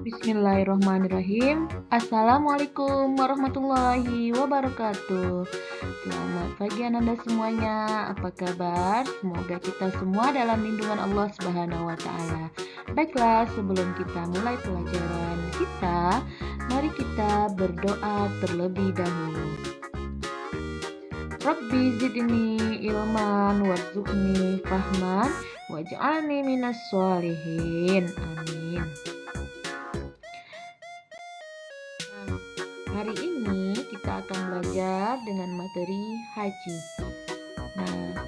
Bismillahirrahmanirrahim. Assalamualaikum warahmatullahi wabarakatuh. Selamat pagi Ananda semuanya. Apa kabar? Semoga kita semua dalam lindungan Allah Subhanahu wa taala. Baiklah, sebelum kita mulai pelajaran kita, mari kita berdoa terlebih dahulu. Rabbi zidni ilman warzuqni fahman waj'alni minas sholihin. Amin. Hari ini kita akan belajar dengan materi haji. Nah,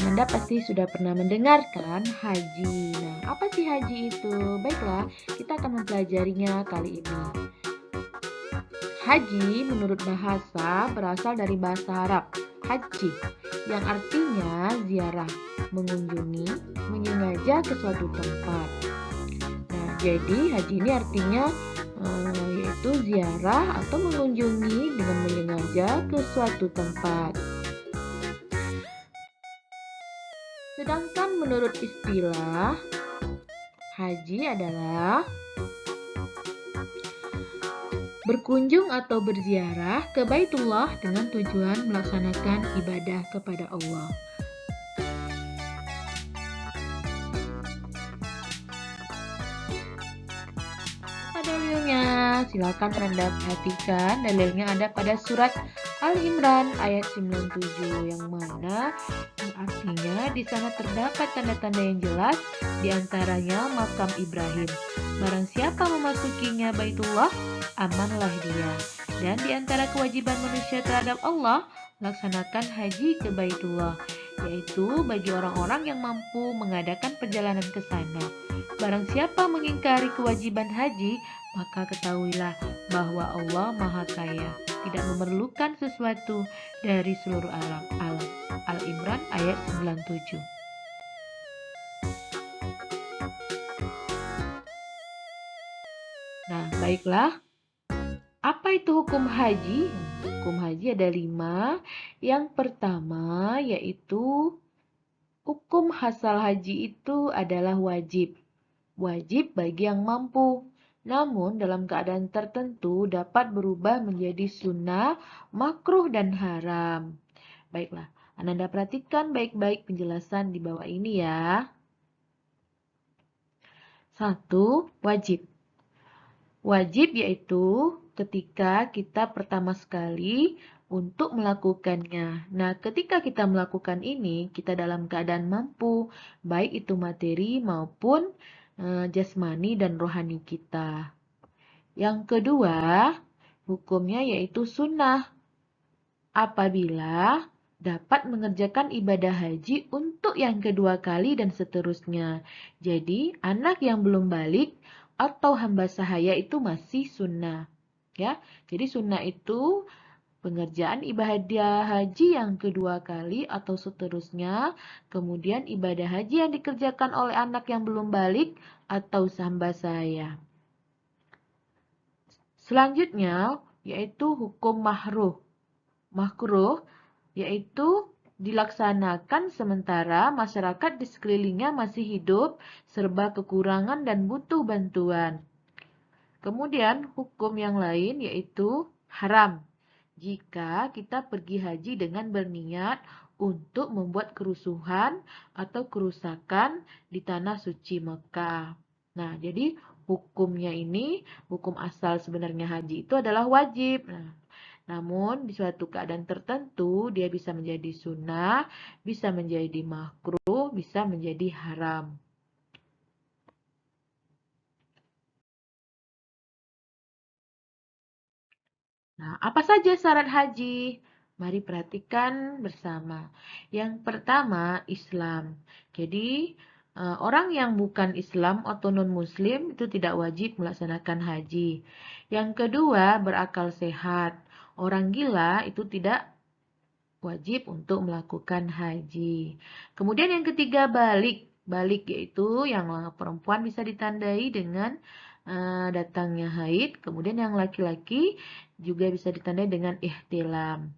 Ananda pasti sudah pernah mendengarkan haji. Nah, apa sih haji itu? Baiklah, kita akan mempelajarinya kali ini. Haji menurut bahasa berasal dari bahasa Arab, haji, yang artinya ziarah, mengunjungi, menyengaja ke suatu tempat. Nah, jadi haji ini artinya yaitu ziarah atau mengunjungi dengan menyengaja ke suatu tempat. Sedangkan menurut istilah, haji adalah berkunjung atau berziarah ke Baitullah dengan tujuan melaksanakan ibadah kepada Allah. Dalilnya, silakan Anda perhatikan. Dalilnya ada pada surat Al-Imran ayat 97 yang mana artinya di sana terdapat tanda-tanda yang jelas, di antaranya makam Ibrahim. Barang siapa memasukinya Baitullah, amanlah dia. Dan di antara kewajiban manusia terhadap Allah, melaksanakan haji ke Baitullah, yaitu bagi orang-orang yang mampu mengadakan perjalanan ke sana. Barang siapa mengingkari kewajiban haji, maka ketahuilah bahwa Allah Maha Kaya, tidak memerlukan sesuatu dari seluruh alam. Al-Imran ayat 97. Nah, baiklah. Apa itu hukum haji? Hukum haji ada 5. Yang pertama yaitu hukum hasal haji itu adalah wajib. Wajib bagi yang mampu. Namun dalam keadaan tertentu dapat berubah menjadi sunnah, makruh, dan haram. Baiklah, Ananda perhatikan baik-baik penjelasan di bawah ini ya. 1. Wajib. Wajib yaitu ketika kita pertama sekali untuk melakukannya. Nah, ketika kita melakukan ini, kita dalam keadaan mampu, baik itu materi maupun jasmani dan rohani kita. Yang kedua, hukumnya yaitu sunnah. Apabila dapat mengerjakan ibadah haji untuk yang kedua kali dan seterusnya. Jadi, anak yang belum balik atau hamba sahaya itu masih sunnah. Ya, jadi sunnah itu pengerjaan ibadah haji yang kedua kali atau seterusnya, kemudian ibadah haji yang dikerjakan oleh anak yang belum balik atau hamba sahaya. Selanjutnya yaitu hukum makruh yaitu dilaksanakan sementara masyarakat di sekelilingnya masih hidup, serba kekurangan dan butuh bantuan. Kemudian hukum yang lain yaitu haram. Jika kita pergi haji dengan berniat untuk membuat kerusuhan atau kerusakan di tanah suci Mekah. Nah, jadi hukumnya ini, hukum asal sebenarnya haji itu adalah wajib. Nah, namun di suatu keadaan tertentu dia bisa menjadi sunnah, bisa menjadi makruh, bisa menjadi haram. Nah, apa saja syarat haji? Mari perhatikan bersama. Yang pertama, Islam. Jadi, orang yang bukan Islam atau non-Muslim itu tidak wajib melaksanakan haji. Yang kedua, berakal sehat. Orang gila itu tidak wajib untuk melakukan haji. Kemudian yang ketiga, balik. Balik yaitu yang perempuan bisa ditandai dengan datangnya haid. Kemudian yang laki-laki juga bisa ditandai dengan ihtilam.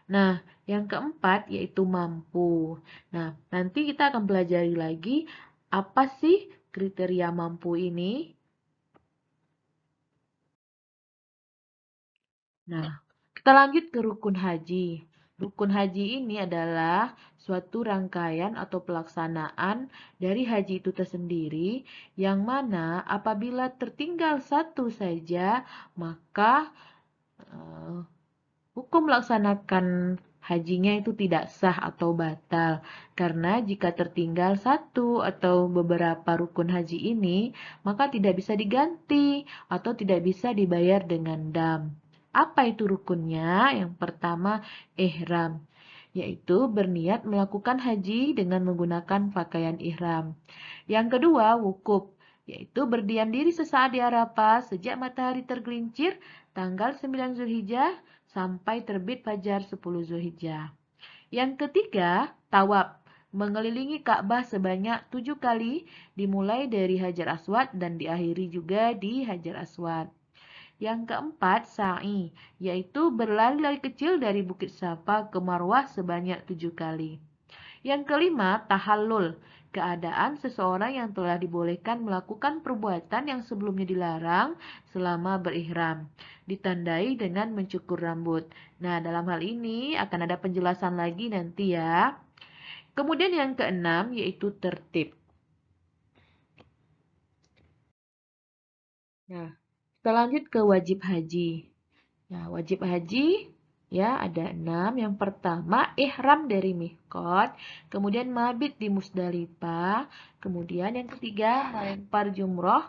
Nah, yang keempat yaitu mampu. Nah, nanti kita akan pelajari lagi apa sih kriteria mampu ini. Nah, kita lanjut ke rukun haji. Rukun haji ini adalah suatu rangkaian atau pelaksanaan dari haji itu tersendiri, yang mana apabila tertinggal satu saja, maka eh, hukum melaksanakan hajinya itu tidak sah atau batal. Karena jika tertinggal satu atau beberapa rukun haji ini, maka tidak bisa diganti atau tidak bisa dibayar dengan dam. Apa itu rukunnya? Yang pertama, ihram, yaitu berniat melakukan haji dengan menggunakan pakaian ihram. Yang kedua, wukuf, yaitu berdiam diri sesaat di Arafah sejak matahari tergelincir tanggal 9 Zulhijjah sampai terbit fajar 10 Zulhijjah. Yang ketiga, tawaf, mengelilingi Ka'bah sebanyak 7 kali, dimulai dari Hajar Aswad dan diakhiri juga di Hajar Aswad. Yang keempat, sa'i, yaitu berlari-lari kecil dari Bukit Safa ke Marwah sebanyak 7 kali. Yang kelima, tahallul, keadaan seseorang yang telah dibolehkan melakukan perbuatan yang sebelumnya dilarang selama berihram, ditandai dengan mencukur rambut. Nah, dalam hal ini akan ada penjelasan lagi nanti ya. Kemudian yang keenam yaitu tertib. Nah, kita lanjut ke wajib haji. Nah, wajib haji ya ada 6. Yang pertama, ihram dari miqat, kemudian mabit di Musdalifah, kemudian yang ketiga melempar jumroh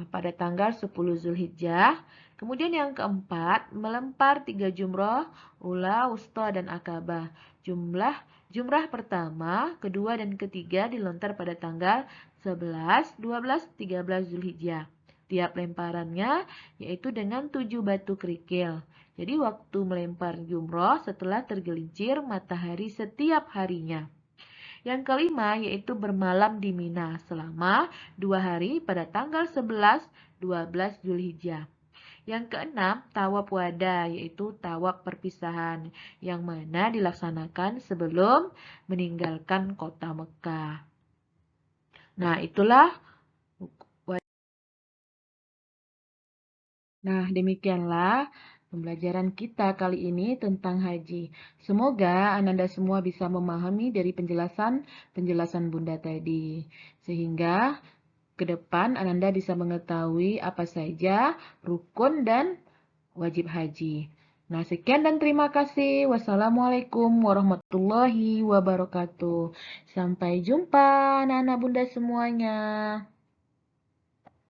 pada tanggal 10 Zulhijjah, kemudian yang keempat melempar 3 jumroh, ula, wusta, dan akabah. Jumlah jumrah pertama, kedua, dan ketiga dilontar pada tanggal 11, 12, 13 Zulhijjah. Tiap lemparannya yaitu dengan 7 batu kerikil. Jadi waktu melempar jumroh setelah tergelincir matahari setiap harinya. Yang kelima yaitu bermalam di Mina selama 2 hari pada tanggal 11, 12 Zulhijjah. Yang keenam, tawaf wada, yaitu tawaf perpisahan, yang mana dilaksanakan sebelum meninggalkan kota Mekah. Nah, itulah. Nah, demikianlah pembelajaran kita kali ini tentang haji. Semoga Ananda semua bisa memahami dari penjelasan Bunda tadi. Sehingga ke depan Ananda bisa mengetahui apa saja rukun dan wajib haji. Nah, sekian dan terima kasih. Wassalamualaikum warahmatullahi wabarakatuh. Sampai jumpa anak-anak Bunda semuanya.